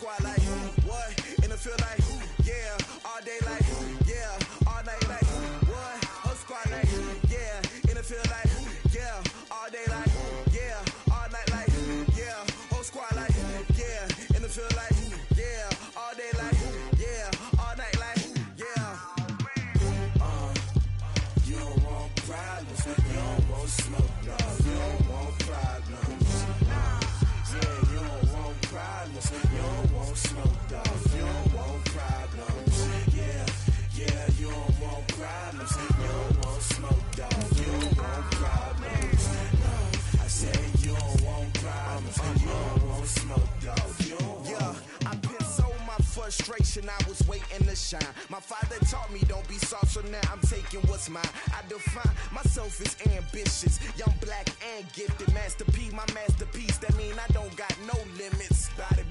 squad like, what? In the field like, yeah. All day like, yeah. All night like, what? Whole squad like, yeah. In the field like, yeah. All day like, yeah. All night like, yeah. Whole squad like, yeah. In the field like, yeah. All day like, yeah. All night like, yeah. You don't want problems. You don't want smoke, dog. You don't want problems. Yeah, you don't want problems. You don't want smoke, dog. You don't want problems. Yeah, you don't want problems. You don't want smoke, dog. You don't want problems. No, I said you don't want problems. You don't want smoke, dog. You don't want. I pissed so my frustration, I was waiting to shine. My father taught me don't be soft, so now I'm taking what's mine. I define myself as ambitious, young, black, and gifted. Masterpiece, my masterpiece, that mean I don't got no limits. Bout it,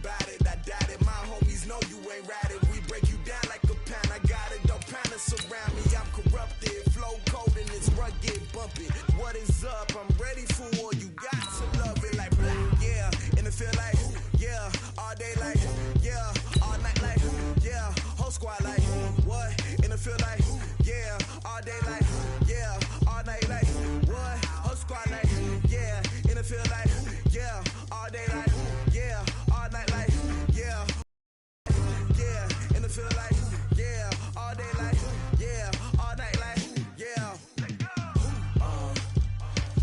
I doubt it. My homies know you ain't ride it. We break you down like a pound. I got it, don't pound it surround me. I'm corrupted, flow cold and it's rugged, bumpy. What is up? I'm ready for all you got to love it like blah. Yeah, in the feel like, yeah. All day like, yeah. All night like, yeah. Whole squad like, what? In the feel like, yeah. All day like, yeah. All night like, what? Whole squad like, yeah. In the feel like, yeah. All day like, yeah. All night like, yeah. Yeah. In the feel like, yeah. All day like, yeah. All night like, yeah.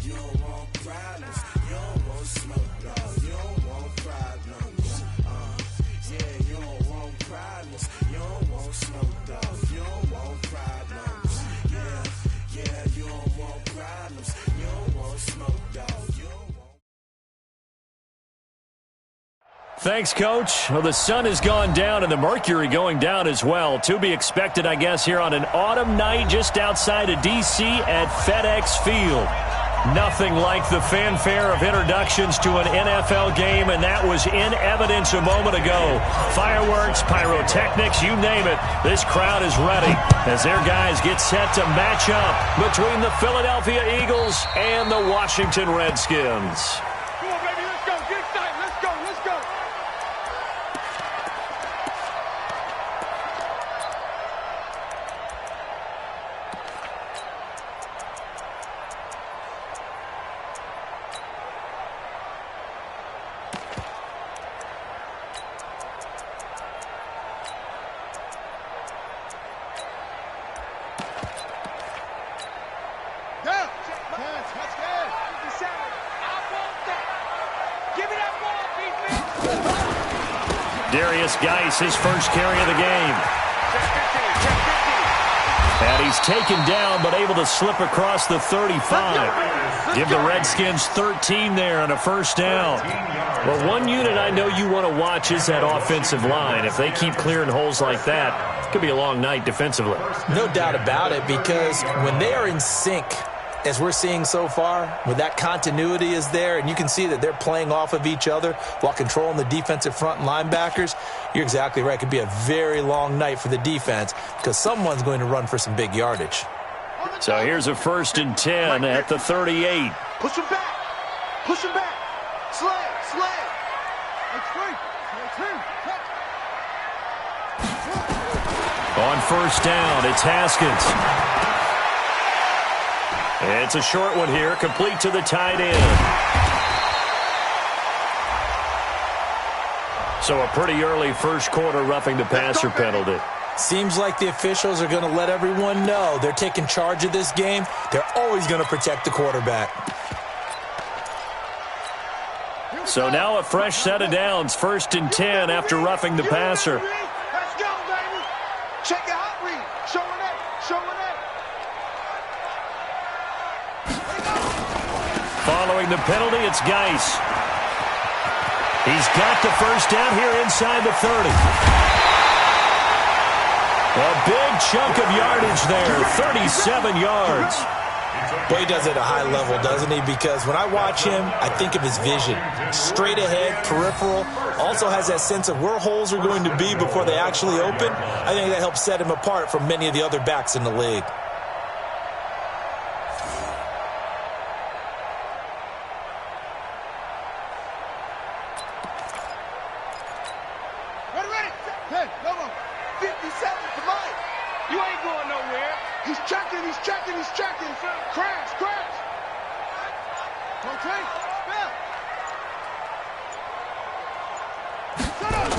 You don't want problems. You don't want smoke, dog. You don't want problems. Yeah, you don't want problems. You don't want smoke, dog. You don't want problems. Yeah, you don't want problems. You don't want smoke, dog. You don't want. Thanks, Coach. Well, the sun has gone down and the mercury going down as well. To be expected, I guess, here on an autumn night just outside of D.C. at FedEx Field. Nothing like the fanfare of introductions to an NFL game, and that was in evidence a moment ago. Fireworks, pyrotechnics, you name it. This crowd is ready as their guys get set to match up between the Philadelphia Eagles and the Washington Redskins. Come on, baby, let's go. Get excited. Let's go. Let's go. Geis, his first carry of the game. And he's taken down, but able to slip across the 35. Give the Redskins 13 there on a first down. Well, one unit I know you want to watch is that offensive line. If they keep clearing holes like that, it could be a long night defensively. No doubt about it, because when they are in sync, as we're seeing so far, when that continuity is there, and you can see that they're playing off of each other while controlling the defensive front and linebackers, you're exactly right. It could be a very long night for the defense because someone's going to run for some big yardage. So here's a 1st and 10 at the 38. Push him back. Push him back. Slay. On first down, it's Haskins. It's a short one here, complete to the tight end. So a pretty early first quarter roughing the passer penalty. Seems like the officials are going to let everyone know they're taking charge of this game. They're always going to protect the quarterback. So now a fresh set of downs, 1st and 10 after roughing the passer. Let's go, baby. Check it out, read. Showing it. Following the penalty, it's Geis. He's got the first down here inside the 30. A big chunk of yardage there, 37 yards. Boy, he does it at a high level, doesn't he? Because when I watch him, I think of his vision. Straight ahead, peripheral. Also has that sense of where holes are going to be before they actually open. I think that helps set him apart from many of the other backs in the league. Hey, come on. 57 to Mike. You ain't going nowhere. He's checking. Crash. Okay, spell. Shut up.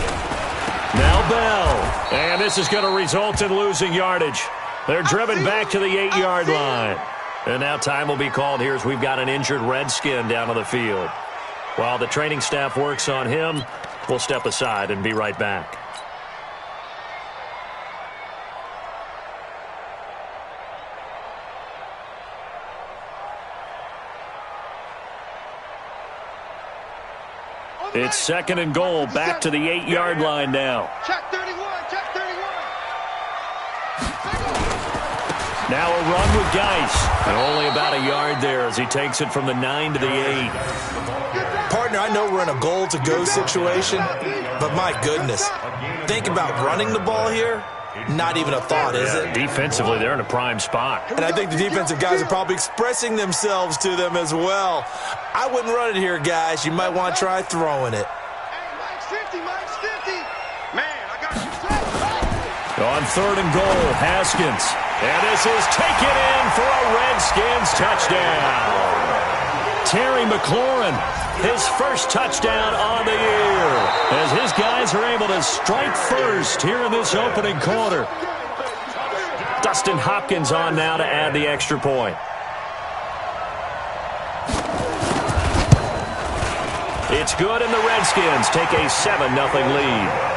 Now Bell. And this is going to result in losing yardage. They're driven back to the 8-yard line. And now time will be called here as we've got an injured Redskin down on the field. While the training staff works on him, we'll step aside and be right back. It's 2nd and goal, back to the 8-yard line now. Check 31. Now a run with Geis. And only about a yard there as he takes it from the 9 to the 8. Partner, I know we're in a goal-to-go situation, but my goodness, think about running the ball here. Not even a thought, is it? Defensively, they're in a prime spot. And I think the defensive guys are probably expressing themselves to them as well. I wouldn't run it here, guys. You might want to try throwing it. Hey, Mike's 50. Man, I got you set. On 3rd and goal, Haskins. And this is taken in for a Redskins touchdown. Terry McLaurin, his first touchdown on the year, as his guys are able to strike first here in this opening quarter. Dustin Hopkins on now to add the extra point. It's good, and the Redskins take a 7-0 lead.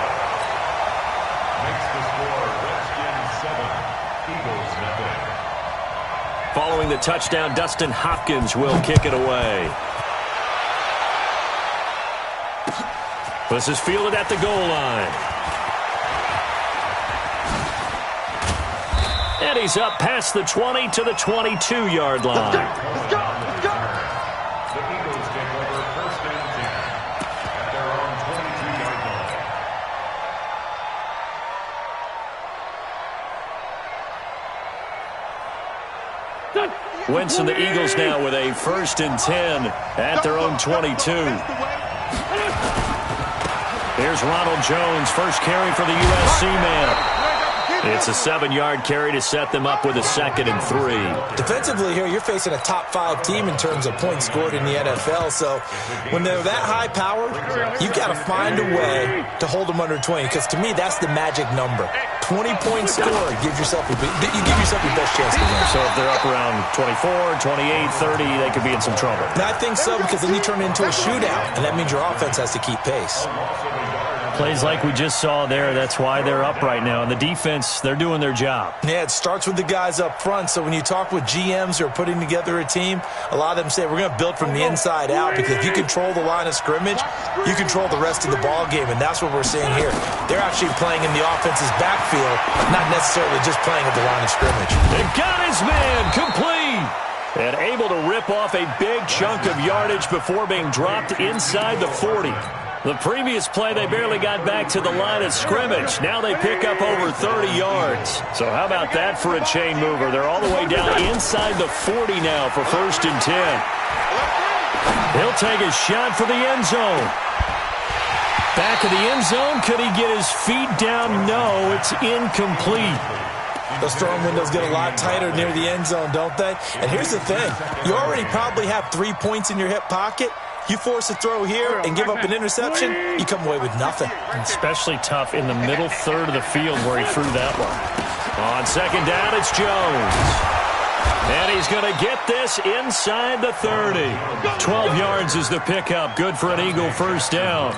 Following the touchdown, Dustin Hopkins will kick it away. This is fielded at the goal line. And he's up past the 20 to the 22-yard line. Let's go. The Eagles take over 1st and 10 at their own 22-yard line. Wentz and the Eagles now with a 1st and 10 at their own 22. Here's Ronald Jones, first carry for the USC man. It's a 7-yard carry to set them up with a 2nd and 3. Defensively here, you're facing a top-5 team in terms of points scored in the NFL. So when they're that high power, you've got to find a way to hold them under 20. Because to me, that's the magic number. 20-point score gives yourself you give yourself your best chance to win. So if they're up around 24, 28, 30, they could be in some trouble. And I think so, because then you turn it into a shootout, and that means your offense has to keep pace. Plays like we just saw there, that's why they're up right now. And the defense, they're doing their job. Yeah, it starts with the guys up front. So when you talk with GMs who are putting together a team, a lot of them say, we're going to build from the inside out, because if you control the line of scrimmage, you control the rest of the ball game, and that's what we're seeing here. They're actually playing in the offense's backfield, not necessarily just playing at the line of scrimmage. They've got his man complete. And able to rip off a big chunk of yardage before being dropped inside the 40. The previous play, they barely got back to the line of scrimmage. Now they pick up over 30 yards. So how about that for a chain mover? They're all the way down inside the 40 now for 1st and 10. He'll take a shot for the end zone. Back of the end zone. Could he get his feet down? No, it's incomplete. Those throwing windows get a lot tighter near the end zone, don't they? And here's the thing. You already probably have 3 points in your hip pocket. You force a throw here and give up an interception, you come away with nothing. Especially tough in the middle third of the field where he threw that one. On 2nd down, it's Jones. And he's going to get this inside the 30. 12 yards is the pickup. Good for an Eagle 1st down.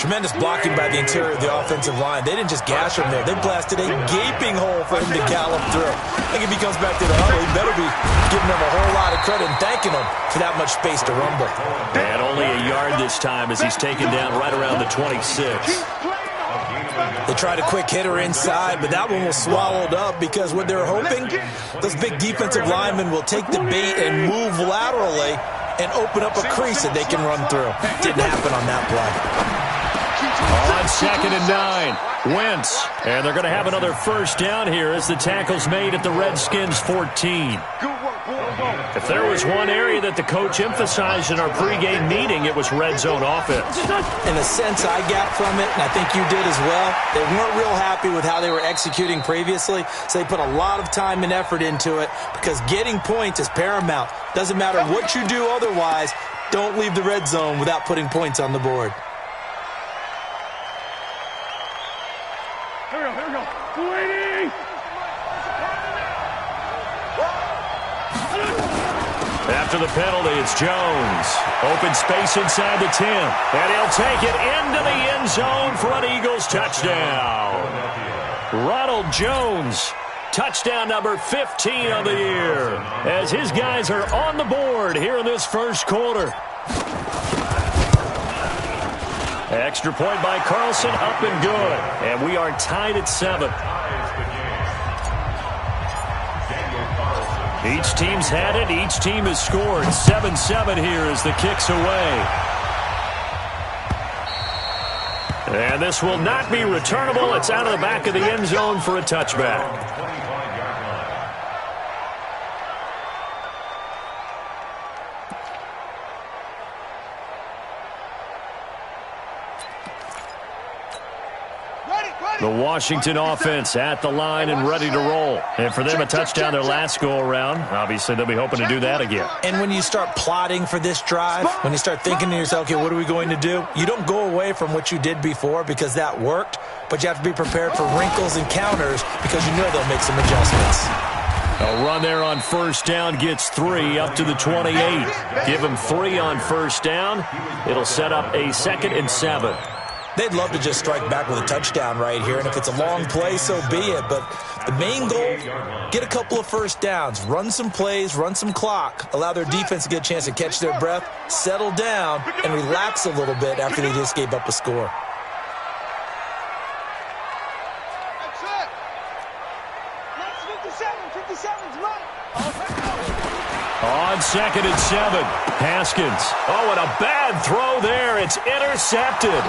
Tremendous blocking by the interior of the offensive line. They didn't just gash him there. They blasted a gaping hole for him to gallop through. I think if he comes back to the huddle, he better be giving them a whole lot of credit and thanking them for that much space to rumble. And only a yard this time as he's taken down right around the 26. They tried a quick hitter inside, but that one was swallowed up because what they're hoping, those big defensive linemen will take the bait and move laterally and open up a crease that they can run through. Didn't happen on that play. On on 2nd and 9. Wentz. And they're going to have another first down here as the tackle's made at the Redskins' 14. If there was one area that the coach emphasized in our pregame meeting, it was red zone offense. In a sense, I got from it, and I think you did as well. They weren't real happy with how they were executing previously, so they put a lot of time and effort into it because getting points is paramount. Doesn't matter what you do otherwise, don't leave the red zone without putting points on the board. Here we go. Waiting! After the penalty, it's Jones. Open space inside the 10. And he'll take it into the end zone for an Eagles touchdown. Ronald Jones, touchdown number 15 of the year, as his guys are on the board here in this first quarter. Extra point by Carlson, up and good. And we are tied at 7. Each team's had it. Each team has scored. 7-7 here as the kick's away. And this will not be returnable. It's out of the back of the end zone for a touchback. The Washington offense at the line and ready to roll. And for them, a touchdown their last go-around. Obviously, they'll be hoping to do that again. And when you start plotting for this drive, when you start thinking to yourself, okay, what are we going to do? You don't go away from what you did before because that worked, but you have to be prepared for wrinkles and counters because you know they'll make some adjustments. A run there on first down gets 3 up to the 28. Give them 3 on first down. It'll set up a 2nd and 7. They'd love to just strike back with a touchdown right here, and if it's a long play, so be it. But the main goal, get a couple of first downs, run some plays, run some clock, allow their defense to get a chance to catch their breath, settle down, and relax a little bit after they just gave up a score. That's it. That's 57's right. On 2nd and 7, Haskins. Oh, and a bad throw there. It's intercepted.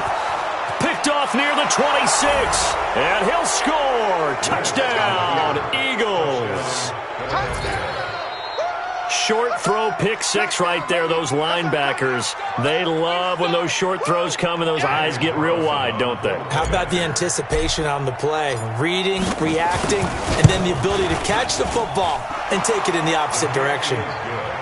Picked off near the 26. And he'll score. Touchdown, Eagles. Short throw, pick 6 right there. Those linebackers, they love when those short throws come and those eyes get real wide, don't they? How about the anticipation on the play? Reading, reacting, and then the ability to catch the football and take it in the opposite direction.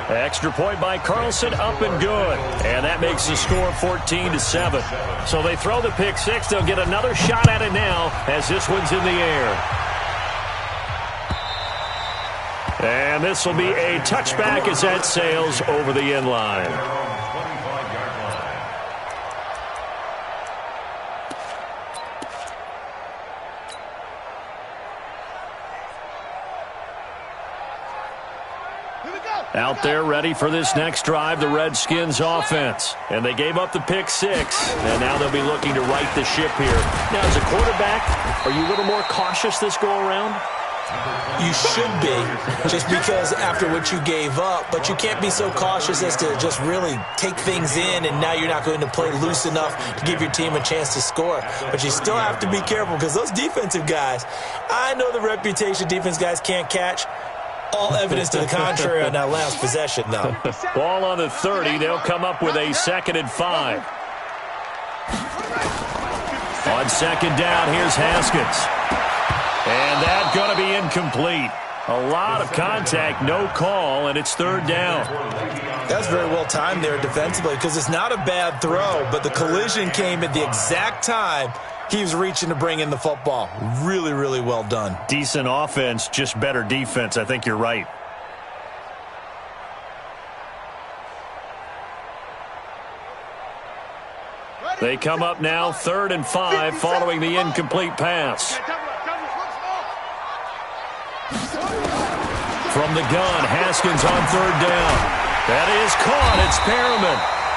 Extra point by Carlson, up and good. And that makes the score 14-7. So they throw the pick 6. They'll get another shot at it now as this one's in the air. And this will be a touchback as that sails over the end line. Out there ready for this next drive, the Redskins offense. And they gave up the pick 6, and now they'll be looking to right the ship here. Now, as a quarterback, are you a little more cautious this go-around? You should be, just because after what you gave up, but you can't be so cautious as to just really take things in, and now you're not going to play loose enough to give your team a chance to score. But you still have to be careful because those defensive guys, I know the reputation defense guys can't catch. All evidence to the contrary on that last possession, though. Ball on the 30. They'll come up with a 2nd and 5. On 2nd down, here's Haskins. And that's going to be incomplete. A lot of contact, no call, and it's 3rd down. That's very well timed there defensively because it's not a bad throw, but the collision came at the exact time he was reaching to bring in the football. Really, really well done. Decent offense, just better defense. I think you're right. They come up now 3rd and 5 following the incomplete pass. From the gun, Haskins on 3rd down. That is caught. It's Perriman.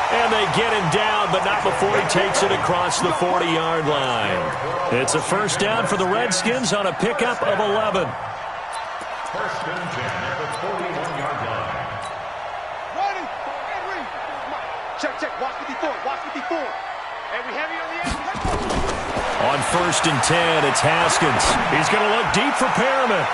And they get him down, but not before he takes it across the 40-yard line. It's a first down for the Redskins on a pickup of 11. First and 10 at the 41-yard line. Ready. Check. Watch 54. Watch 54. And we have you on the edge. on 1st and 10. It's Haskins. He's going to look deep for Perriman.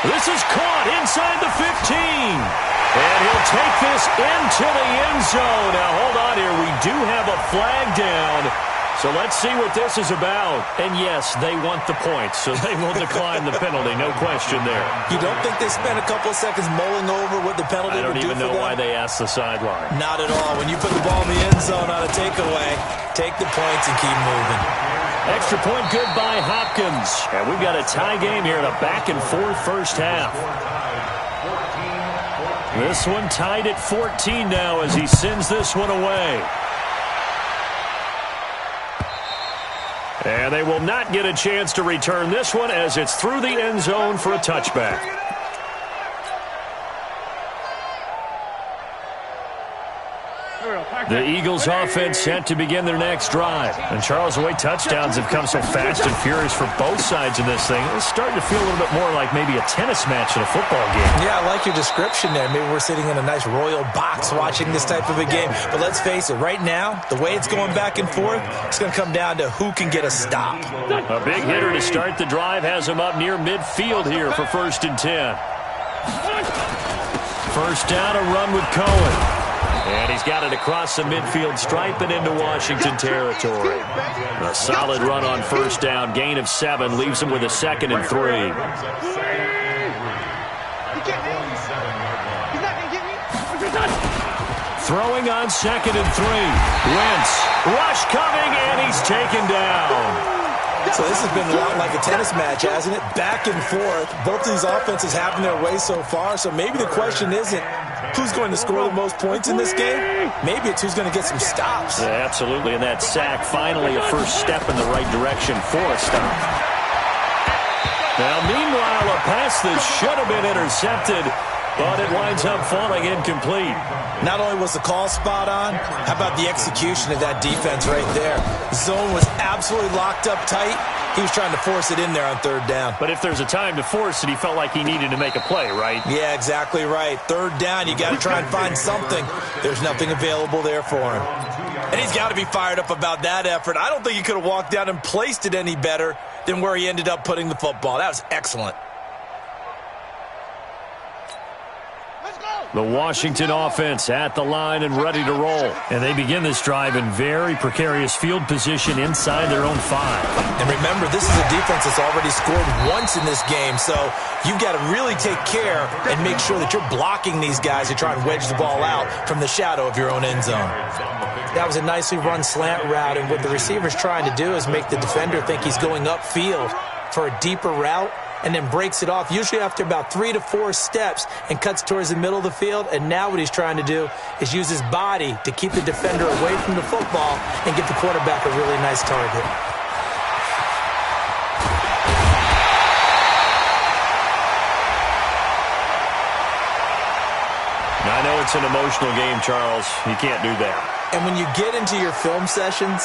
This is caught inside the 15. And he'll take this into the end zone. Now, hold on here. We do have a flag down. So let's see what this is about. And yes, they want the points, so they will decline the penalty. No question there. You don't think they spent a couple of seconds mulling over what the penalty would do for them? I don't even know why they asked the sideline. Not at all. When you put the ball in the end zone on a takeaway, take the points and keep moving. Extra point good by Hopkins. And we've got a tie game here in a back-and-forth first half. This one tied at 14 now as he sends this one away. And they will not get a chance to return this one as it's through the end zone for a touchback. The Eagles offense set to begin their next drive. And Charles, the way touchdowns have come so fast and furious for both sides in this thing, it's starting to feel a little bit more like maybe a tennis match in a football game. Yeah, I like your description there. Maybe we're sitting in a nice royal box watching this type of a game. But let's face it, right now, the way it's going back and forth, it's going to come down to who can get a stop. A big hitter to start the drive has him up near midfield here for 1st and 10. First down, a run with Cohen. And he's got it across the midfield stripe and into Washington territory. A solid run on 1st down. Gain of 7 leaves him with a 2nd and 3. Throwing on 2nd and 3. Wentz. Rush coming, and he's taken down. So this has been a lot like a tennis match, hasn't it? Back and forth. Both of these offenses having their way so far. So maybe the question isn't who's going to score the most points in this game. Maybe it's who's going to get some stops. Yeah, absolutely. And that sack, finally a first step in the right direction for a stop. Now, meanwhile, a pass that should have been intercepted, but it winds up falling incomplete. Not only was the call spot on, how about the execution of that defense right there? Zone was absolutely locked up tight. He was trying to force it in there on 3rd down. But if there's a time to force it, he felt like he needed to make a play, right? Yeah, exactly right. 3rd down, you got to try and find something. There's nothing available there for him. And he's got to be fired up about that effort. I don't think he could have walked down and placed it any better than where he ended up putting the football. That was excellent. The Washington offense at the line and ready to roll. And they begin this drive in very precarious field position inside their own 5. And remember, this is a defense that's already scored once in this game, so you've got to really take care and make sure that you're blocking these guys who try and wedge the ball out from the shadow of your own end zone. That was a nicely run slant route, and what the receiver's trying to do is make the defender think he's going upfield for a deeper route, and then breaks it off, usually after about 3 to 4 steps, and cuts towards the middle of the field. And now what he's trying to do is use his body to keep the defender away from the football and get the quarterback a really nice target. I know it's an emotional game, Charles. You can't do that. And when you get into your film sessions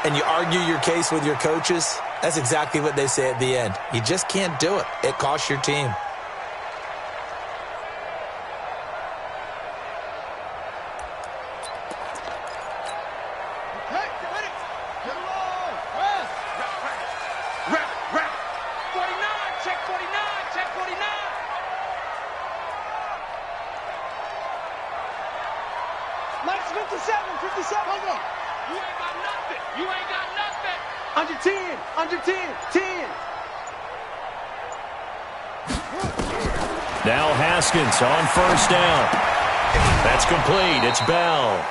and you argue your case with your coaches, that's exactly what they say at the end. You just can't do it. It costs your team. Now Haskins on 1st down. That's complete. It's Bell.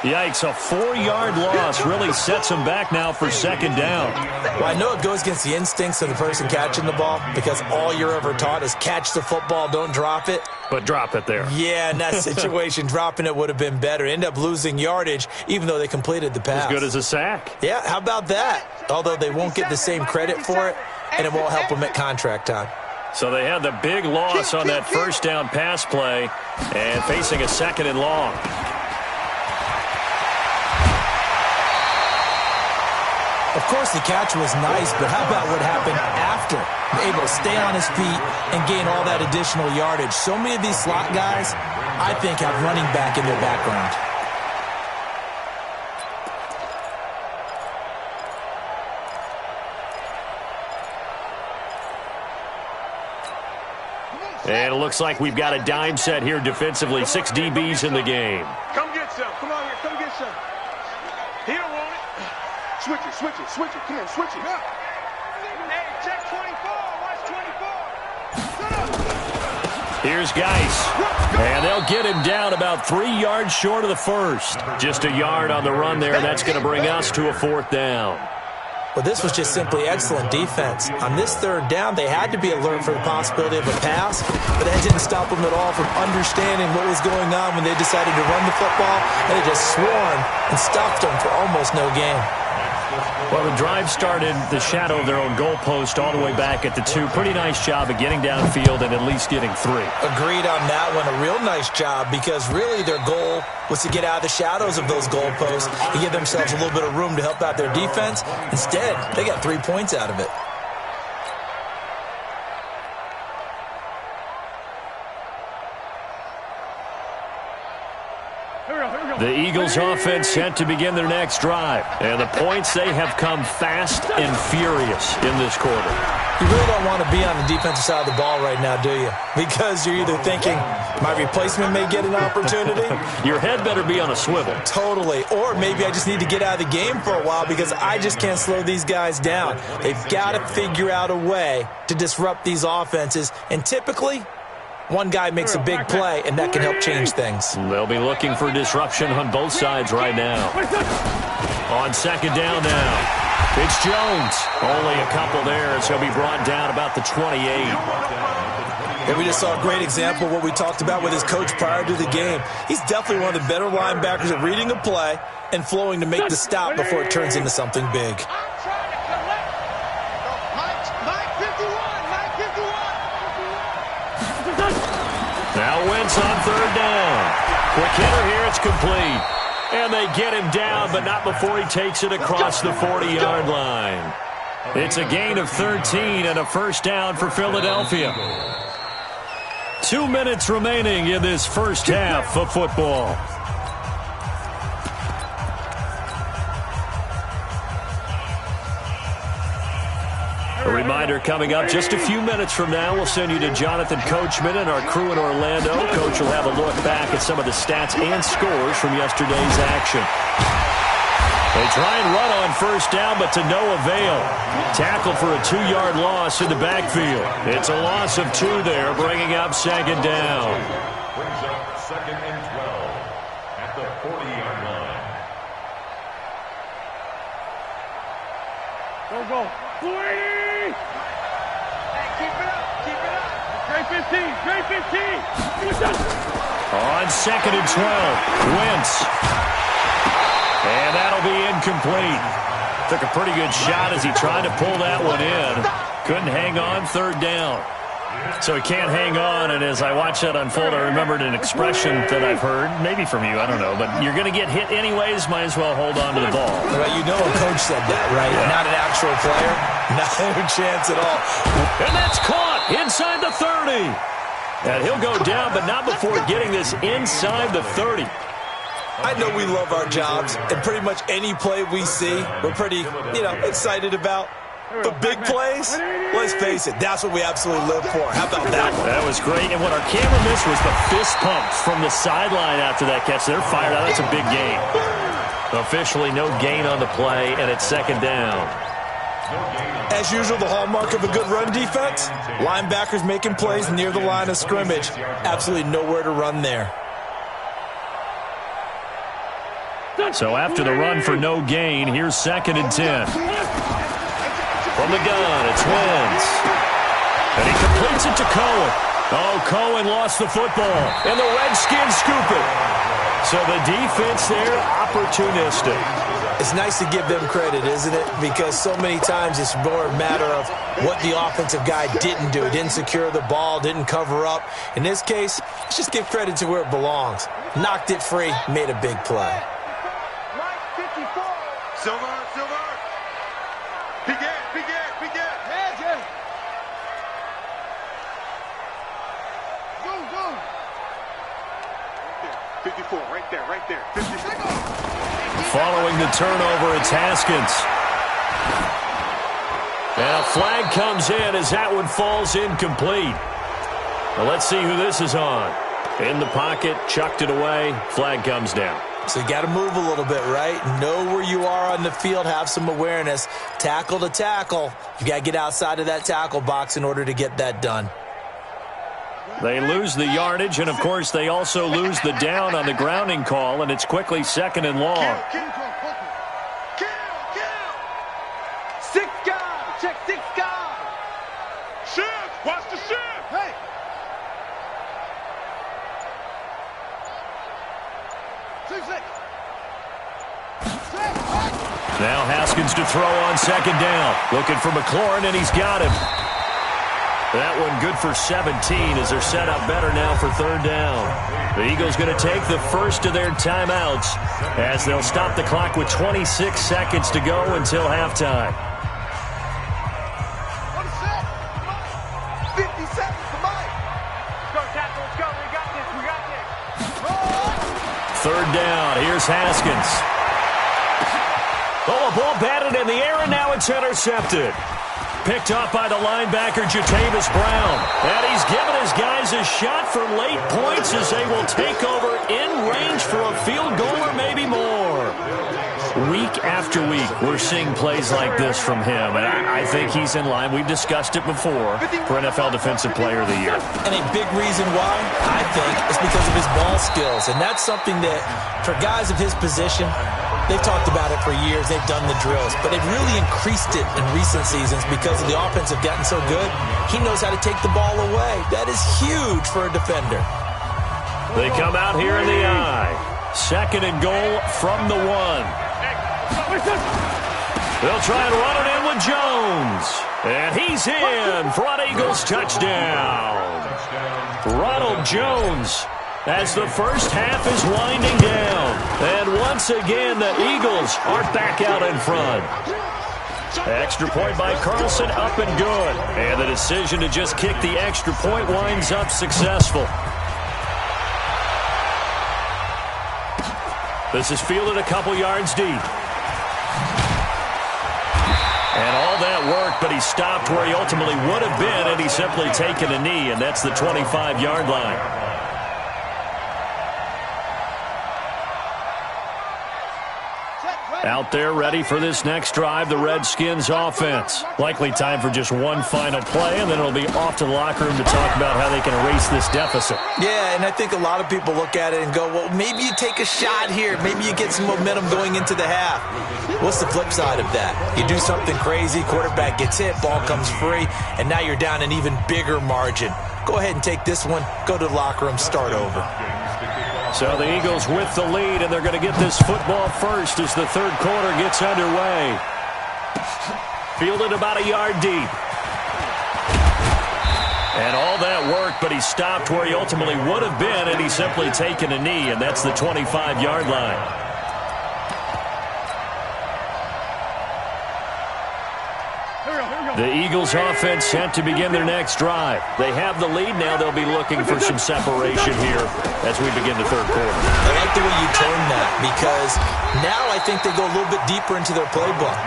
Yikes, a 4-yard loss really sets him back now for 2nd down. Well, I know it goes against the instincts of the person catching the ball because all you're ever taught is catch the football, don't drop it. But drop it there. Yeah, in that situation, dropping it would have been better. End up losing yardage even though they completed the pass. As good as a sack. Yeah, how about that? Although they won't get the same credit for it, and it won't help them at contract time. So they had the big loss on that 1st down pass play and facing a 2nd and long. Of course, the catch was nice, but how about what happened after? Able to stay on his feet and gain all that additional yardage. So many of these slot guys, I think, have running back in their background. And it looks like we've got a dime set here defensively. 6 DBs in the game. Come get some. Come on here. Come get some. He don't want it. Switch it, switch it, switch it. Come on, switch it. Hey, check 24. Watch 24. Here's Geis. And they'll get him down about 3 yards short of the first. Just a yard on the run there. That's going to bring us to a 4th down. Well, this was just simply excellent defense. On this 3rd down, they had to be alert for the possibility of a pass, but that didn't stop them at all from understanding what was going on when they decided to run the football, and they just swarmed and stopped them for almost no gain. Well, the drive started the shadow of their own goalpost all the way back at the 2. Pretty nice job of getting downfield and at least getting 3. Agreed on that one. A real nice job because really their goal was to get out of the shadows of those goalposts and give themselves a little bit of room to help out their defense. Instead, they got 3 points out of it. The Eagles offense set to begin their next drive. And the points, they have come fast and furious in this quarter. You really don't want to be on the defensive side of the ball right now, do you? Because you're either thinking, my replacement may get an opportunity. Your head better be on a swivel. Totally. Or maybe I just need to get out of the game for a while because I just can't slow these guys down. They've got to figure out a way to disrupt these offenses. And typically, one guy makes a big play, and that can help change things. They'll be looking for disruption on both sides right now. On 2nd down now. It's Jones. Only a couple there as he'll be brought down about the 28. And we just saw a great example of what we talked about with his coach prior to the game. He's definitely one of the better linebackers at reading a play and flowing to make the stop before it turns into something big. Now Wentz on 3rd down. Quick hitter here, it's complete. And they get him down, but not before he takes it across the 40-yard line. It's a gain of 13 and a 1st down for Philadelphia. 2 minutes remaining in this first half of football. A reminder coming up just a few minutes from now, we'll send you to Jonathan Coachman and our crew in Orlando. Coach will have a look back at some of the stats and scores from yesterday's action. They try and run on 1st down, but to no avail. Tackle for a 2-yard loss in the backfield. It's a loss of 2 there, bringing up 2nd down. Brings up 2nd and 12 at the 40-yard line. Go. 40! Keep it up. Great 15. On 2nd and 12, Wentz. And that'll be incomplete. Took a pretty good shot as he tried to pull that one in. Couldn't hang on, 3rd down. So he can't hang on, and as I watched that unfold, I remembered an expression that I've heard, maybe from you, I don't know, but you're going to get hit anyways, might as well hold on to the ball. Well, you know a coach said that, right? Yeah. Not an actual player. Not a chance at all. And that's caught inside the 30. And he'll go down, but not before getting this inside the 30. I know we love our jobs, and pretty much any play we see, we're pretty, excited about. But big plays, let's face it, that's what we absolutely live for. How about that one? That was great. And what our camera missed was the fist pump from the sideline after that catch. They're fired out. That's a big gain. Officially no gain on the play, and it's 2nd down. As usual, the hallmark of a good run defense, linebackers making plays near the line of scrimmage. Absolutely nowhere to run there. So after the run for no gain, here's 2nd and 10. From the gun, it's Wentz. And he completes it to Cohen. Oh, Cohen lost the football. And the Redskins scoop it. So the defense there, opportunistic. It's nice to give them credit, isn't it? Because so many times it's more a matter of what the offensive guy didn't do. Didn't secure the ball, didn't cover up. In this case, let's just give credit to where it belongs. Knocked it free, made a big play. Silver. Begin. Yeah. Go. 54, right there. 54. Following the turnover, it's Haskins. And a flag comes in as that one falls incomplete. Well, let's see who this is on. In the pocket, chucked it away, flag comes down. So you got to move a little bit, right? Know where you are on the field, have some awareness. Tackle to tackle. You got to get outside of that tackle box in order to get that done. They lose the yardage, and, of course, they also lose the down on the grounding call, and it's quickly 2nd and long. Kill. 6 guys. Check 6 guys. Shift. Watch the shift. Hey. Now Haskins to throw on 2nd down. Looking for McLaurin, and he's got him. That one good for 17 as they're set up better now for 3rd down. The Eagles going to take the first of their timeouts as they'll stop the clock with 26 seconds to go until halftime. 50 seconds, come on. Let's go, tackle, let's go. We got this. 3rd down. Here's Haskins. Oh, a ball batted in the air, and now it's intercepted. Picked up by the linebacker, Jatavis Brown. And he's given his guys a shot for late points as they will take over in range for a field goal or maybe more. Week after week, we're seeing plays like this from him, and I think he's in line. We've discussed it before for NFL Defensive Player of the Year. And a big reason why, I think, is because of his ball skills. And that's something that, for guys of his position, they've talked about it for years. They've done the drills. But they've really increased it in recent seasons because of the offense have gotten so good. He knows how to take the ball away. That is huge for a defender. They come out here in the eye. 2nd and goal from the 1. They'll try and run it in with Jones. And he's in. Front Eagles touchdown. Ronald Jones as the first half is winding down. And once again, the Eagles are back out in front. Extra point by Carlson, up and good. And the decision to just kick the extra point winds up successful. This is fielded a couple yards deep. And all that work, but he stopped where he ultimately would have been, and he's simply taken a knee, and that's the 25-yard line. Out there ready for this next drive, the Redskins offense. Likely time for just one final play, and then it'll be off to the locker room to talk about how they can erase this deficit. Yeah, and I think a lot of people look at it and go, well, maybe you take a shot here. Maybe you get some momentum going into the half. What's the flip side of that? You do something crazy, quarterback gets hit, ball comes free, and now you're down an even bigger margin. Go ahead and take this one, go to the locker room, start over. So the Eagles with the lead, and they're going to get this football first as the 3rd quarter gets underway. Fielded about a yard deep. And all that work, but he stopped where he ultimately would have been, and he's simply taken a knee, and that's the 25-yard line. The Eagles offense set to begin their next drive. They have the lead now. They'll be looking for some separation here as we begin the 3rd quarter. I like the way you turn that because now I think they go a little bit deeper into their playbook.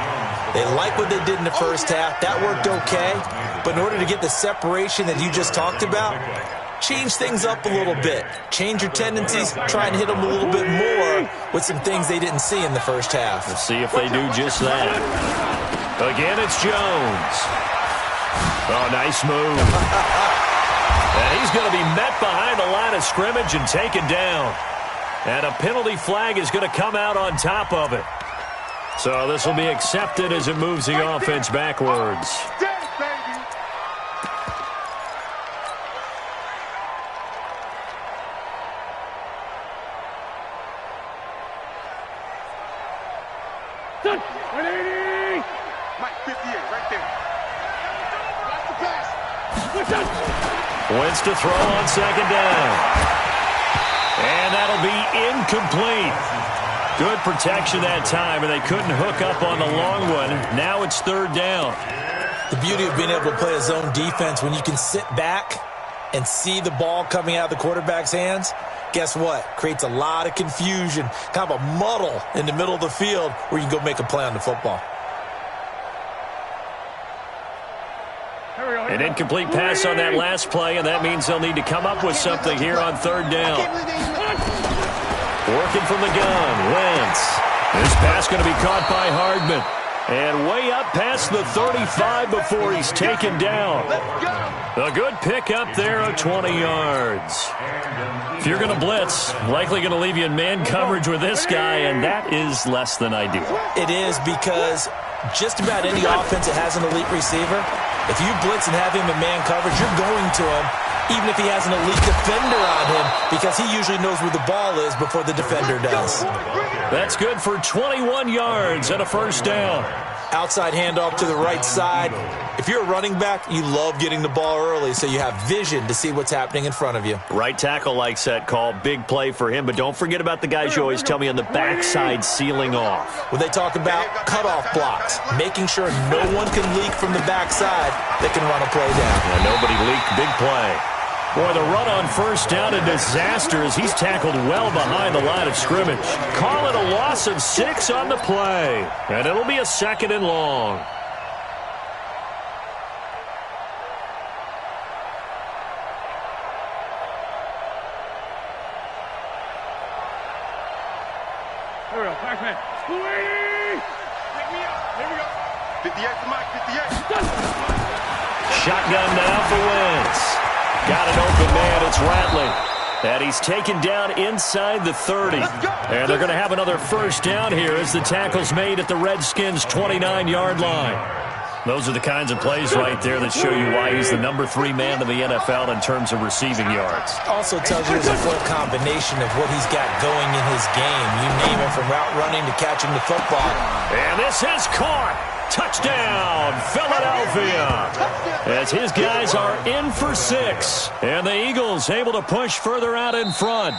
They like what they did in the first half. That worked okay. But in order to get the separation that you just talked about, change things up a little bit. Change your tendencies. Try and hit them a little bit more with some things they didn't see in the first half. Let's see if they do just that. Again, it's Jones. Oh, nice move. And he's going to be met behind the line of scrimmage and taken down. And a penalty flag is going to come out on top of it. So this will be accepted as it moves the offense backwards. Wentz to throw on 2nd down. And that'll be incomplete. Good protection that time, and they couldn't hook up on the long one. Now it's 3rd down. The beauty of being able to play a zone defense when you can sit back and see the ball coming out of the quarterback's hands, guess what? Creates a lot of confusion, kind of a muddle in the middle of the field where you can go make a play on the football. An incomplete pass on that last play, and that means they'll need to come up with something here on third down. Working from the gun, Wentz. This pass going to be caught by Hardman. And way up past the 35 before he's taken down. A good pick up there of 20 yards. If you're going to blitz, likely going to leave you in man coverage with this guy, and that is less than ideal. It is, because just about any offense that has an elite receiver, if you blitz and have him in man coverage, you're going to him, even if he has an elite defender on him, because he usually knows where the ball is before the defender does. That's good for 21 yards and a first down. Outside handoff to the right side. If you're a running back, you love getting the ball early so you have vision to see what's happening in front of you. Right tackle likes that call. Big play for him, but don't forget about the guys you always tell me on the backside sealing off. When they talk about cutoff blocks, making sure no one can leak from the backside, they can run a play down. Yeah, nobody leaked. Big play. Boy, the run on first down, a disaster as he's tackled well behind the line of scrimmage. Call it a loss of 6 on the play, and it'll be a 2nd and long. Here we go, back man. Squeeze! Pick me up. Here we go. 58 to Mike, 58. Shotgun now for Wentz. Got an open man, it's Rattling. And he's taken down inside the 30. And they're going to have another first down here as the tackle's made at the Redskins' 29-yard line. Those are the kinds of plays right there that show you why he's the number 3 man in the NFL in terms of receiving yards. Also tells you it's a full combination of what he's got going in his game. You name it, from route running to catching the football. And this is caught. Touchdown, Philadelphia. As his guys are in for 6. And the Eagles able to push further out in front.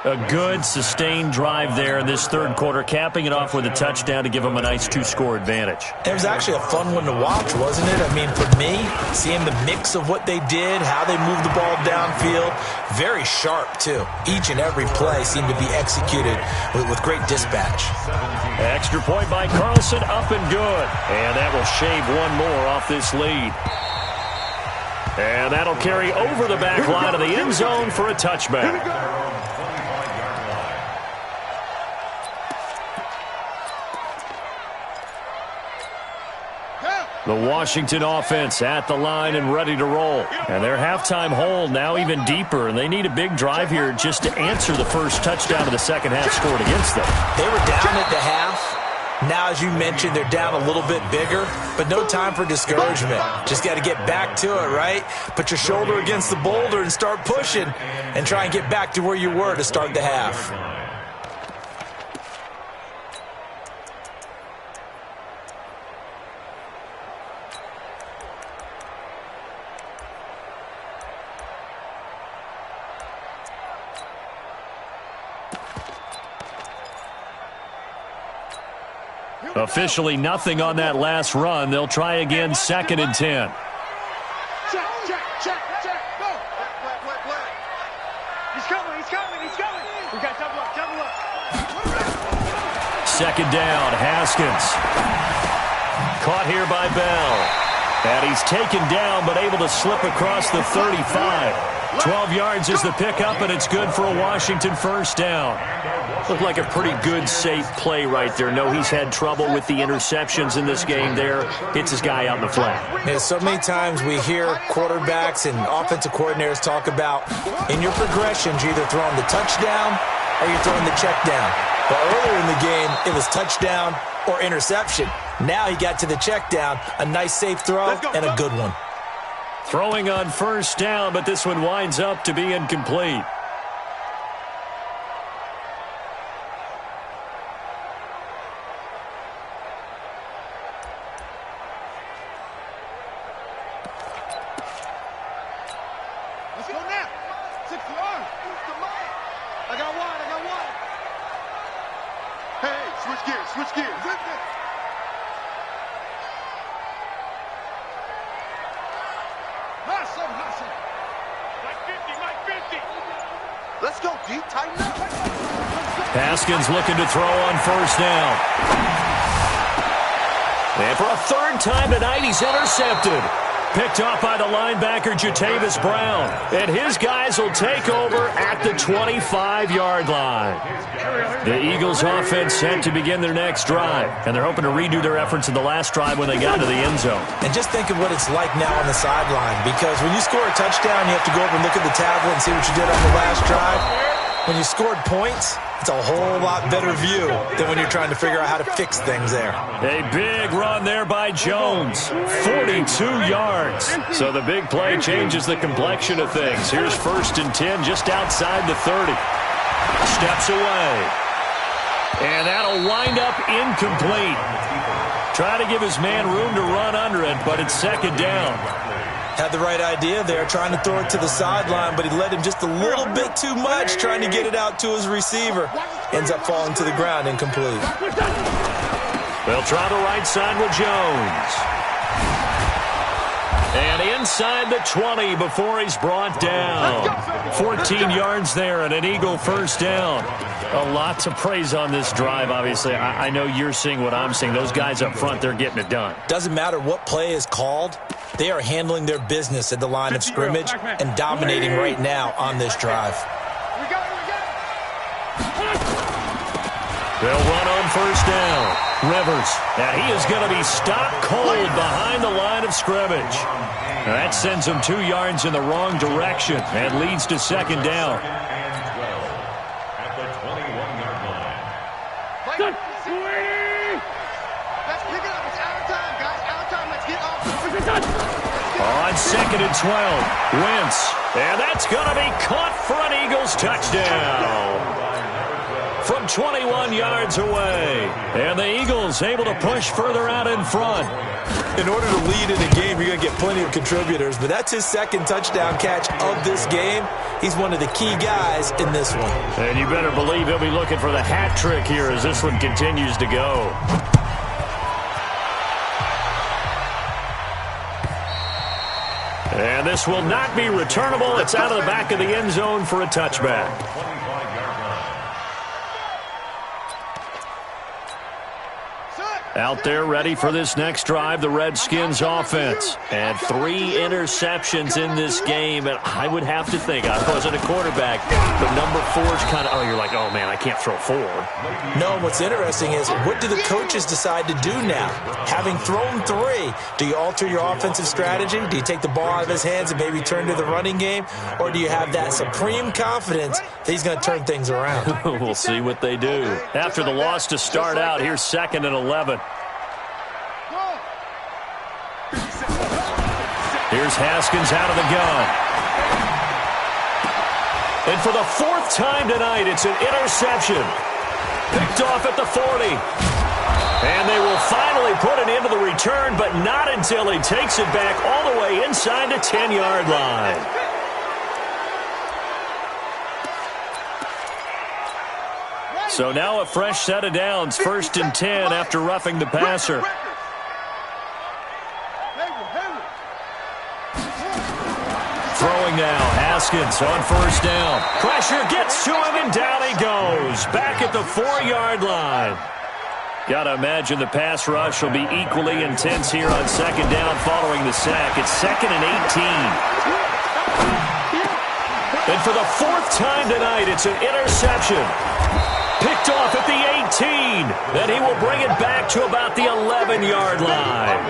A good, sustained drive there in this third quarter, capping it off with a touchdown to give them a nice 2-score advantage. It was actually a fun one to watch, wasn't it? I mean, for me, seeing the mix of what they did, how they moved the ball downfield, very sharp, too. Each and every play seemed to be executed with great dispatch. Extra point by Carlson, up and good. And that will shave one more off this lead. And that'll carry over the back line of the end zone for a touchback. The Washington offense at the line and ready to roll. And their halftime hole now even deeper, and they need a big drive here just to answer the first touchdown of the second half scored against them. They were down at the half. Now, as you mentioned, they're down a little bit bigger, but no time for discouragement. Just got to get back to it, right? Put your shoulder against the boulder and start pushing and try and get back to where you were to start the half. Officially nothing on that last run. They'll try again, 2nd and 10. Check, go. Play. He's coming. We got double up. 2nd down, Haskins. Caught here by Bell. And he's taken down, but able to slip across the 35. 12 yards is the pickup, and it's good for a Washington first down. Looked like a pretty good, safe play right there. No, he's had trouble with the interceptions in this game there. Hits his guy out in the flat. Yeah, so many times we hear quarterbacks and offensive coordinators talk about, in your progressions, you're either throwing the touchdown or you're throwing the check down. But earlier in the game, it was touchdown or interception. Now he got to the check down, a nice safe throw, and a good one. Throwing on first down, but this one winds up to be incomplete. Let's go now. 60 yards. I got one. Hey, switch gears. Hustle. Mike 50. Let's go, D. Tighten up. Haskins looking to throw on first down. And for a third time tonight, he's intercepted. Picked off by the linebacker, Jatavis Brown. And his guys will take over at the 25-yard line. The Eagles offense set to begin their next drive. And they're hoping to redo their efforts in the last drive when they got to the end zone. And just think of what it's like now on the sideline. Because when you score a touchdown, you have to go over and look at the tablet and see what you did on the last drive. When you scored points, it's a whole lot better view than when you're trying to figure out how to fix things there. A big run there by Jones. 42 yards. So the big play changes the complexion of things. Here's 1st and 10 just outside the 30. Steps away. And that'll wind up incomplete. Try to give his man room to run under it, but it's 2nd down. Had the right idea there, trying to throw it to the sideline, but he led him just a little bit too much, trying to get it out to his receiver. Ends up falling to the ground, incomplete. They'll try the right side with Jones. And inside the 20 before he's brought down. 14 yards there and an Eagle 1st down. A lot to praise on this drive, obviously. I know you're seeing what I'm seeing. Those guys up front, they're getting it done. Doesn't matter what play is called. They are handling their business at the line of scrimmage and dominating right now on this drive. They'll run on 1st down. Rivers. And he is going to be stopped cold behind the line of scrimmage. That sends him 2 yards in the wrong direction and leads to 2nd down. At the 21-yard line. Let's pick it up. It's out of time, guys. Out of time. Let's get off. On 2nd and 12. Wentz. And that's going to be caught for an Eagles touchdown. From 21 yards away. And the Eagles able to push further out in front. In order to lead in a game, you're going to get plenty of contributors, but that's his 2nd touchdown catch of this game. He's one of the key guys in this one. And you better believe he'll be looking for the hat trick here as this one continues to go. And this will not be returnable. It's out of the back of the end zone for a touchback. Out there ready for this next drive, the Redskins offense. And 3 interceptions in this game. And I would have to think, I wasn't a quarterback, but number 4 is kind of, you're like, oh, man, I can't throw 4. No, what's interesting is, what do the coaches decide to do now? Having thrown 3, do you alter your offensive strategy? Do you take the ball out of his hands and maybe turn to the running game? Or do you have that supreme confidence that he's going to turn things around? We'll see what they do. After the loss to start out, here's 2nd and 11. Here's Haskins out of the gun. And for the 4th time tonight, it's an interception. Picked off at the 40. And they will finally put it into the return, but not until he takes it back all the way inside the 10-yard line. So now a fresh set of downs, 1st and 10 after roughing the passer. Throwing now, Haskins on 1st down. Pressure gets to him, and down he goes. Back at the 4-yard line. Got to imagine the pass rush will be equally intense here on 2nd down following the sack. It's 2nd and 18. And for the 4th time tonight, it's an interception. Picked off at the 18. Then he will bring it back to about the 11-yard line.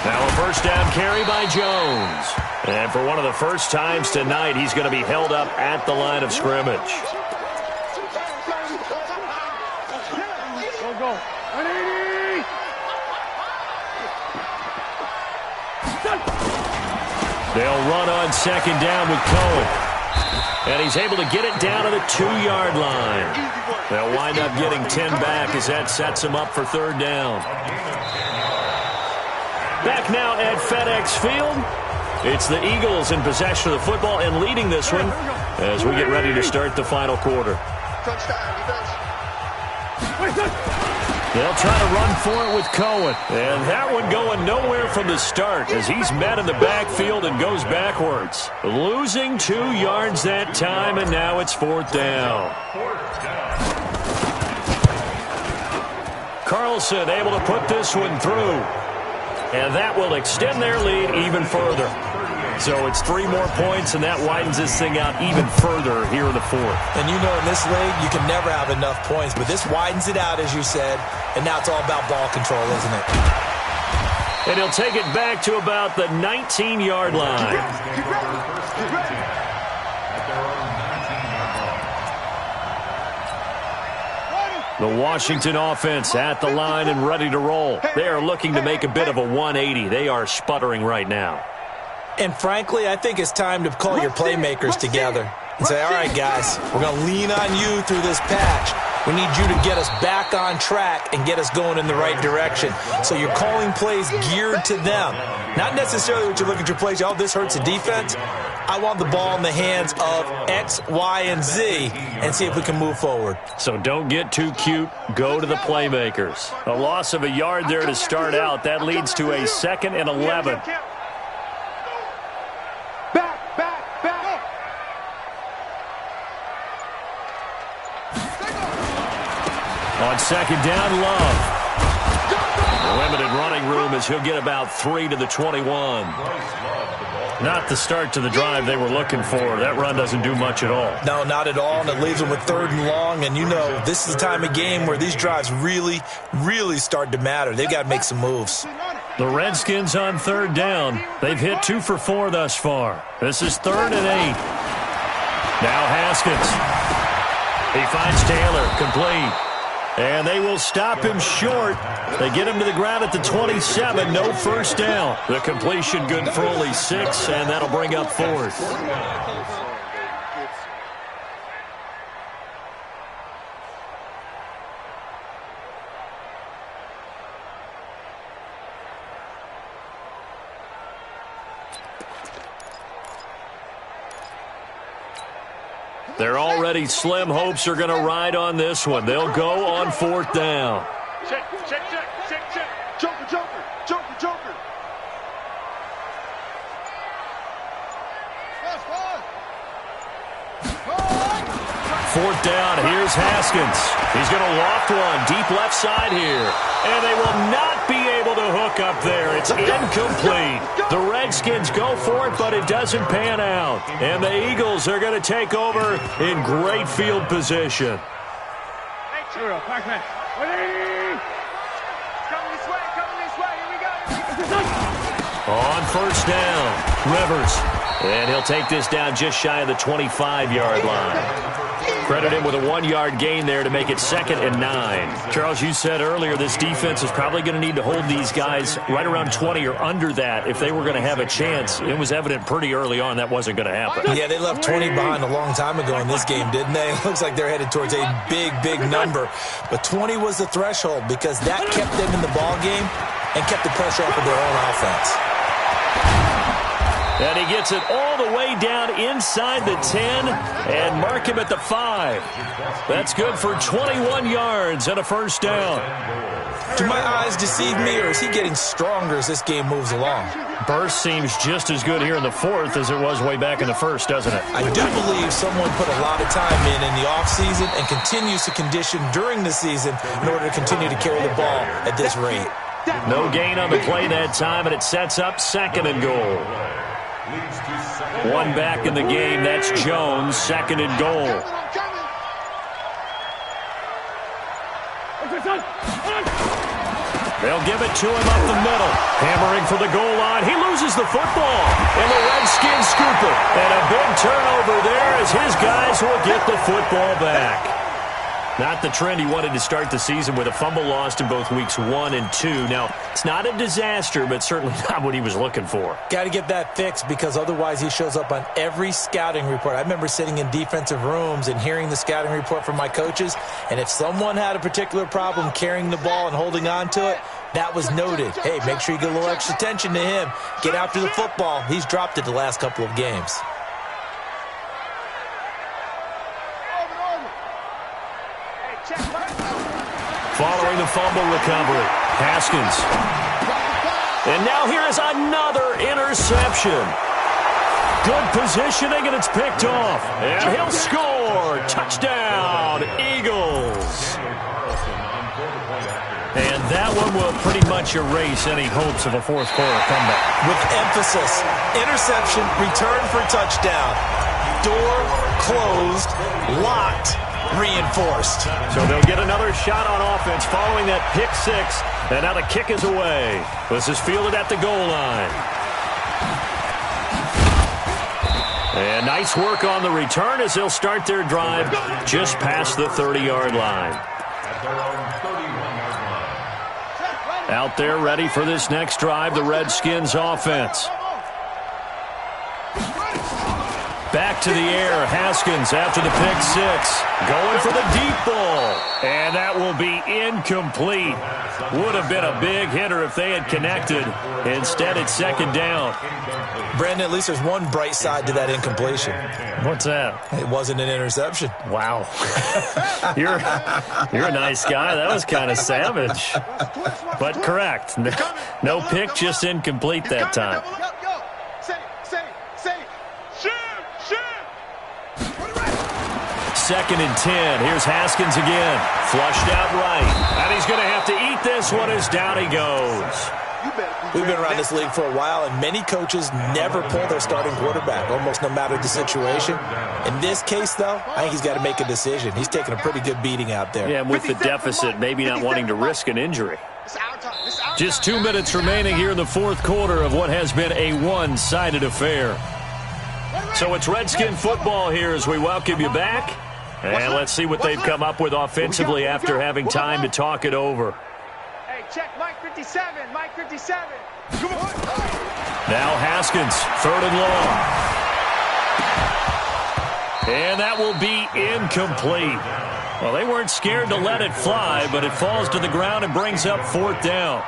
Now a 1st down carry by Jones. And for one of the first times tonight, he's going to be held up at the line of scrimmage. They'll run on 2nd down with Cohen. And he's able to get it down to the 2-yard line. They'll wind up getting 10 back as that sets him up for 3rd down. Back now at FedEx Field. It's the Eagles in possession of the football and leading this one as we get ready to start the final quarter. They'll try to run for it with Cohen. And that one going nowhere from the start as he's met in the backfield and goes backwards. Losing 2 yards that time, and now it's 4th down. Carlson able to put this one through. And that will extend their lead even further. So it's 3 more points, and that widens this thing out even further here in the 4th. And you know in this league, you can never have enough points, but this widens it out, as you said, and now it's all about ball control, isn't it? And he'll take it back to about the 19-yard line. The Washington offense at the line and ready to roll. They are looking to make a bit of a 180. They are sputtering right now. And frankly, I think it's time to call your playmakers together and say, all right, guys, we're going to lean on you through this patch. We need you to get us back on track and get us going in the right direction. So you're calling plays geared to them. Not necessarily what you're looking to play. Oh, this hurts the defense. I want the ball in the hands of X, Y, and Z and see if we can move forward. So don't get too cute. Go to the playmakers. A loss of a yard there to start out. That leads to a 2nd and 11. On 2nd down, Love. Limited running room as he'll get about 3 to the 21. Not the start to the drive they were looking for. That run doesn't do much at all. No, not at all, and it leaves them with 3rd and long. And you know, this is the time of game where these drives really, really start to matter. They've got to make some moves. The Redskins on 3rd down. They've hit 2 for 4 thus far. This is 3rd and 8. Now Haskins. He finds Taylor, complete. And they will stop him short. They get him to the ground at the 27. No first down. The completion good for only 6, and that'll bring up 4th. They're already slim hopes are going to ride on this one. They'll go on 4th down. Check. Joker. 4th down, here's Haskins. He's going to loft one deep left side here. And they will not be able to hook up there. It's incomplete. The Redskins go for it, but it doesn't pan out. And the Eagles are going to take over in great field position. Coming this way. Here we go. On 1st down, Rivers. And he'll take this down just shy of the 25-yard line. Credit him with a 1-yard gain there to make it 2nd and 9. Charles, you said earlier this defense is probably going to need to hold these guys right around 20 or under that if they were going to have a chance. It was evident pretty early on that wasn't going to happen. Yeah, they left 20 behind a long time ago in this game, didn't they? It looks like they're headed towards a big, big number. But 20 was the threshold because that kept them in the ball game and kept the pressure off of their own offense. And he gets it all the way down inside the 10 and mark him at the 5. That's good for 21 yards and a first down. Do my eyes deceive me, or is he getting stronger as this game moves along? Burst seems just as good here in the 4th as it was way back in the 1st, doesn't it? I do believe someone put a lot of time in the offseason and continues to condition during the season in order to continue to carry the ball at this rate. No gain on the play that time, and it sets up 2nd and goal. One back in the game, that's Jones, 2nd and goal. They'll give it to him up the middle. Hammering for the goal line. He loses the football. And the Redskins scoop it. And a big turnover there as his guys will get the football back. Not the trend he wanted to start the season with a fumble lost in both weeks 1 and 2. Now, it's not a disaster, but certainly not what he was looking for. Got to get that fixed because otherwise he shows up on every scouting report. I remember sitting in defensive rooms and hearing the scouting report from my coaches, and if someone had a particular problem carrying the ball and holding on to it, that was noted. Hey, make sure you get a little extra attention to him. Get after the football. He's dropped it the last couple of games. following the fumble recovery. Haskins. And now here is another interception. Good positioning, and it's picked off. And he'll score. Touchdown, Eagles. And that one will pretty much erase any hopes of a fourth quarter comeback. With emphasis, interception, return for touchdown. Door closed, locked, reinforced. So they'll get another shot on offense following that pick six. And now the kick is away. This is fielded at the goal line. And nice work on the return as they'll start their drive just past the 30-yard line. Out there ready for this next drive, the Redskins offense. Back to the air, Haskins after the pick six. Going for the deep ball. And that will be incomplete. Would have been a big hitter if they had connected. Instead, it's second down. Brandon, at least there's one bright side to that incompletion. What's that? It wasn't an interception. Wow. You're a nice guy. That was kind of savage. But correct. No pick, just incomplete that time. Second and 10. Here's Haskins again. Flushed out right. And he's going to have to eat this one as down he goes. We've been around this league for a while, and many coaches never pull their starting quarterback, almost no matter the situation. In this case, though, I think he's got to make a decision. He's taking a pretty good beating out there. Yeah, and with the deficit, maybe not wanting to risk an injury. Just 2 minutes remaining here in the fourth quarter of what has been a one-sided affair. So it's Redskin football here as we welcome you back. And let's see what they've come up with offensively after having time to talk it over. Hey, check Mike 57, Mike 57. Come on. Now Haskins, third and long. And that will be incomplete. Well, they weren't scared to let it fly, but it falls to the ground and brings up fourth down.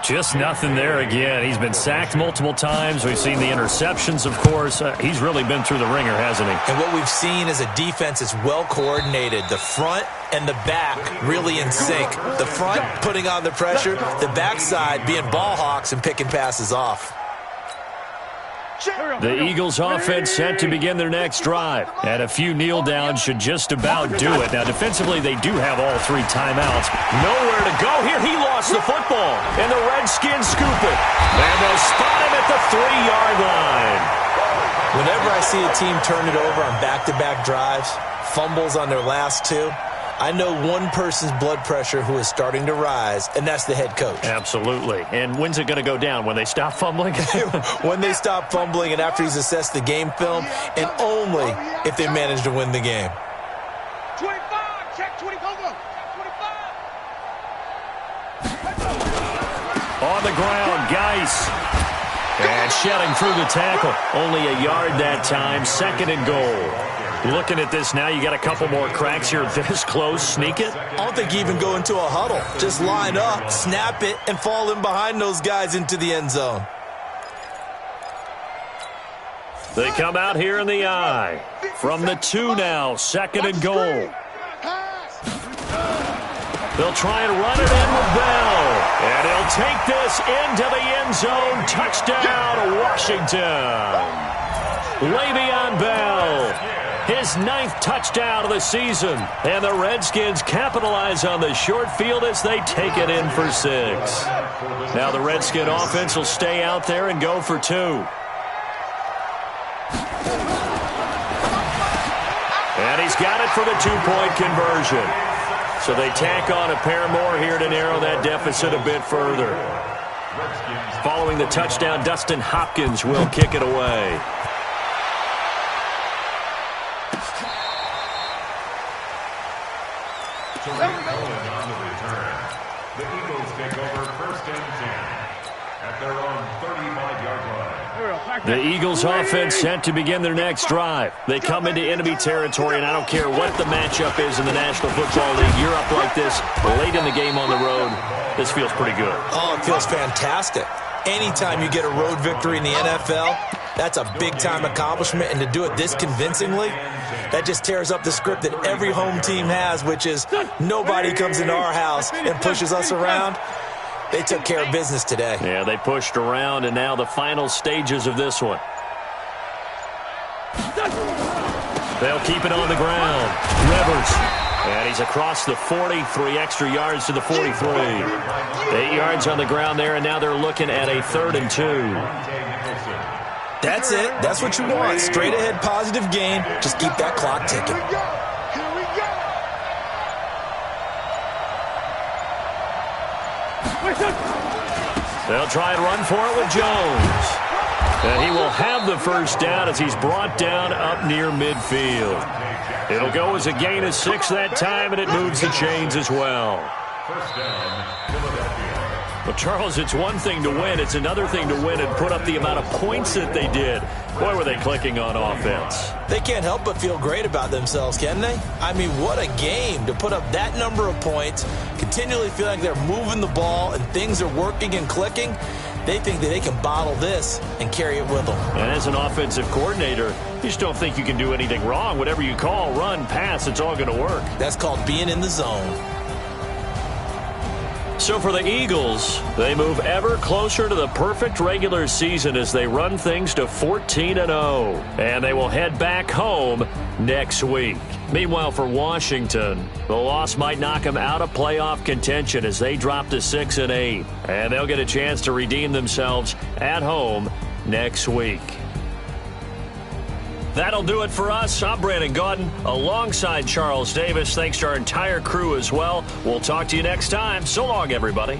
Just nothing there again. He's been sacked multiple times. We've seen the interceptions, of course. He's really been through the ringer, hasn't he? And what we've seen is a defense that's well coordinated. The front and the back really in sync. The front putting on the pressure, the backside being ball hawks and picking passes off. The Eagles offense set to begin their next drive. And a few kneel downs should just about do it. Now, defensively, they do have all three timeouts. Nowhere to go here. He lost the football. And the Redskins scoop it. And they'll spot him at the 3-yard line. Whenever I see a team turn it over on back-to-back drives, fumbles on their last two, I know one person's blood pressure who is starting to rise, and that's the head coach. Absolutely. And when's it going to go down? When they stop fumbling? When they stop fumbling and after he's assessed the game film, and only if they manage to win the game. 25, check 25. On the ground, Geis. And shedding through the tackle. Only a yard that time. Second and goal. Looking at this now, you got a couple more cracks here this close. Sneak it? I don't think you even go into a huddle. Just line up, snap it, and fall in behind those guys into the end zone. They come out here in the eye. From the 2 now, second and goal. They'll try and run it in with Bell. And he'll take this into the end zone. Touchdown, Washington. Le'Veon Bell. His 9th touchdown of the season. And the Redskins capitalize on the short field as they take it in for 6. Now the Redskin offense will stay out there and go for 2. And he's got it for the 2-point conversion. So they tack on a pair more here to narrow that deficit a bit further. Following the touchdown, Dustin Hopkins will kick it away. So on the return, the Eagles take over first and 10 at their own 35-yard line. The Eagles offense set to begin their next drive. They come into enemy territory, and I don't care what the matchup is in the National Football League. You're up like this late in the game on the road. This feels pretty good. Oh, it feels fantastic. Anytime you get a road victory in the NFL, that's a big-time accomplishment, and to do it this convincingly, That just tears up the script that every home team has, which is nobody comes into our house and pushes us around. They took care of business today. Yeah, they pushed around, and now the final stages of this one. They'll keep it on the ground. Rivers. And he's across the 40, 3 extra yards to the 43. 8 yards on the ground there, and now they're looking at a 3rd and 2. That's it. That's what you want. Straight ahead positive gain. Just keep that clock ticking. Here we go. They'll try and run for it with Jones. And he will have the first down as he's brought down up near midfield. It'll go as a gain of 6 that time, and it moves the chains as well. First down, Philadelphia. Well, Charles, it's one thing to win. It's another thing to win and put up the amount of points that they did. Boy, were they clicking on offense. They can't help but feel great about themselves, can they? I mean, what a game to put up that number of points, continually feel like they're moving the ball and things are working and clicking. They think that they can bottle this and carry it with them. And as an offensive coordinator, you just don't think you can do anything wrong. Whatever you call, run, pass, it's all going to work. That's called being in the zone. So for the Eagles, they move ever closer to the perfect regular season as they run things to 14-0. And they will head back home next week. Meanwhile, for Washington, the loss might knock them out of playoff contention as they drop to 6-8. And they'll get a chance to redeem themselves at home next week. That'll do it for us. I'm Brandon Gaudin alongside Charles Davis. Thanks to our entire crew as well. We'll talk to you next time. So long, everybody.